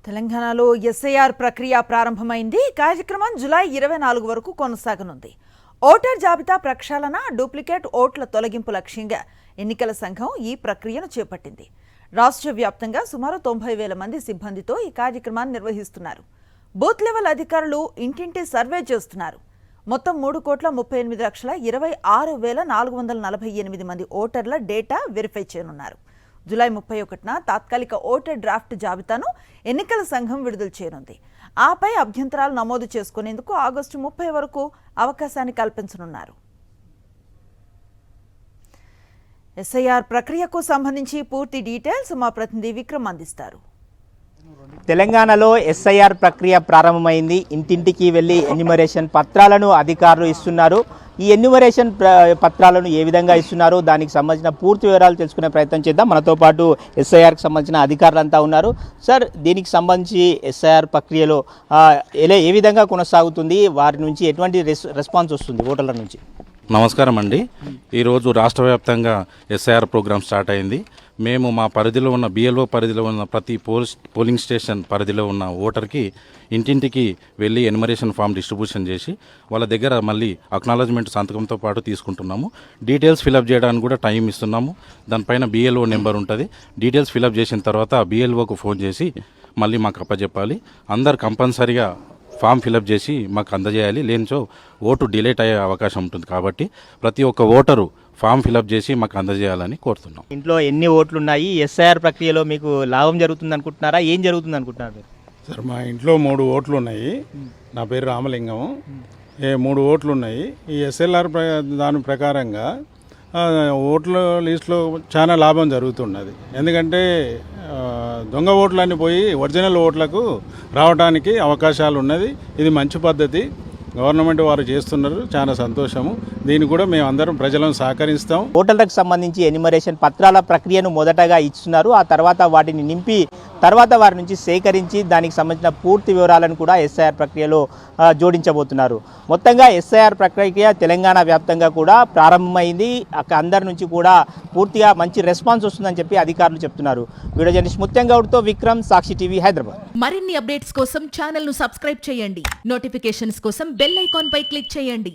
తెలంగాణలో ఎస్ఐఆర్ ప్రక్రియ ప్రారంభమైంది. కార్యక్రమం జూలై 24 వరకు కొనసాగనుంది. ఓటర్ జాబితా ప్రక్షాళన, డూప్లికేట్ ఓట్ల తొలగింపు లక్ష్యంగా ఎన్నికల సంఘం ఈ ప్రక్రియను చేపట్టింది. రాష్ట్ర వ్యాప్తంగా సుమారు 90,000 మంది సిబ్బందితో ఈ కార్యక్రమాన్ని నిర్వహిస్తున్నారు. బూత్ లెవెల్ అధికారులు ఇంటింటి సర్వే చేస్తున్నారు. మొత్తం 3,38,26,448 మంది ఓటర్ల డేటా వెరిఫై చేయనున్నారు. జూలై 31న తాత్కాలిక ఓటర్ డ్రాఫ్ట్ జాబితాను ఎన్నికల సంఘం విడుదల చేయనుంది. ఆపై అభ్యంతరాలు నమోదు చేసుకునేందుకు ఆగస్టు 30 వరకు అవకాశాన్ని కల్పించనున్నారు. ఎస్ఐఆర్ ప్రక్రియకు సంబంధించి పూర్తి డీటెయిల్స్ మా ప్రతినిధి విక్రమ్ అందిస్తారు. తెలంగాణలో ఎస్ఐఆర్ ప్రక్రియ ప్రారంభమైంది. ఇంటింటికి వెళ్ళి ఎన్యూమరేషన్ పత్రాలను అధికారులు ఇస్తున్నారు. ఈ ఎన్యూమరేషన్ పత్రాలను ఏ విధంగా ఇస్తున్నారు, దానికి సంబంధించిన పూర్తి వివరాలు తెలుసుకునే ప్రయత్నం చేద్దాం. మనతో పాటు ఎస్ఐఆర్కి సంబంధించిన అధికారులంతా ఉన్నారు. సార్, దీనికి సంబంధించి ఎస్ఐఆర్ ప్రక్రియలో ఏ విధంగా కొనసాగుతుంది, వారి నుంచి ఎటువంటి రెస్పాన్స్ వస్తుంది ఓటర్ల నుంచి? నమస్కారం అండి. ఈరోజు రాష్ట్ర వ్యాప్తంగా ఎస్ఐఆర్ ప్రోగ్రామ్ స్టార్ట్ అయింది. మేము మా పరిధిలో ఉన్న బిఎల్ఓ పరిధిలో ఉన్న ప్రతి పోలింగ్ స్టేషన్ పరిధిలో ఉన్న ఓటర్కి ఇంటింటికి వెళ్ళి ఎన్యుమరేషన్ ఫామ్ డిస్ట్రిబ్యూషన్ చేసి వాళ్ళ దగ్గర మళ్ళీ అక్నాలజ్మెంట్ సంతకంతో పాటు తీసుకుంటున్నాము. డీటెయిల్స్ ఫిలప్ చేయడానికి కూడా టైం ఇస్తున్నాము. దానిపైన బిఎల్ఓ నెంబర్ ఉంటుంది. డీటెయిల్స్ ఫిలప్ చేసిన తర్వాత బిఎల్ఓకు ఫోన్ చేసి మళ్ళీ మాకు అప్పచెప్పాలి. అందరు కంపల్సరీగా ఫామ్ ఫిలప్ చేసి మాకు అందజేయాలి. లేనిచో ఓటు డిలేట్ అయ్యే అవకాశం ఉంటుంది. కాబట్టి ప్రతి ఒక్క ఓటరు ఫామ్ ఫిలప్ చేసి మాకు అందజేయాలని కోరుతున్నాం. ఇంట్లో ఎన్ని ఓట్లు ఉన్నాయి? ఎస్ఐఆర్ ప్రక్రియలో మీకు లాభం జరుగుతుంది అనుకుంటున్నారా? ఏం జరుగుతుంది అనుకుంటున్నారు మీరు? సార్, మా ఇంట్లో 3 ఓట్లు ఉన్నాయి. నా పేరు రామలింగం. 3 ఓట్లు ఉన్నాయి. ఈ ఎస్ఎల్ఆర్ దాని ప్రకారంగా ఓట్ల లిస్టులో చాలా లాభం జరుగుతున్నది. ఎందుకంటే దొంగ ఓట్లన్నీ పోయి ఒరిజినల్ ఓట్లకు రావడానికి అవకాశాలు ఉన్నది. ఇది మంచి పద్ధతి, గవర్నమెంట్ వారు చేస్తున్నారు. చాలా సంతోషము. దీన్ని కూడా మేము అందరం ప్రజలను సహకరిస్తాం. ఓటర్లకు సంబంధించి ఎన్యూమరేషన్ పత్రాల ప్రక్రియను మొదటగా ఇస్తున్నారు. ఆ తర్వాత వాటిని నింపి తర్వాత వారి నుంచి సేకరించి దానికి సంబంధించిన పూర్తి వివరాలను కూడా ఎస్ఐఆర్ ప్రక్రియలో జోడించబోతున్నారు. మొత్తంగా ఎస్ఐఆర్ ప్రక్రియ తెలంగాణ వ్యాప్తంగా కూడా ప్రారంభమైంది. అందరి నుంచి కూడా పూర్తిగా మంచి రెస్పాన్స్ వస్తుందని చెప్పి అధికారులు చెప్తున్నారు. వీడియో జర్నలిస్ట్ ముత్యంగౌడ్తో విక్రమ్, సాక్షి టీవీ, హైదరాబాద్. మరిన్ని అప్డేట్స్ కోసం ఛానల్ ను సబ్స్క్రైబ్ చేయండి. నోటిఫికేషన్స్ కోసం బెల్ ఐకాన్ పై క్లిక్ చేయండి.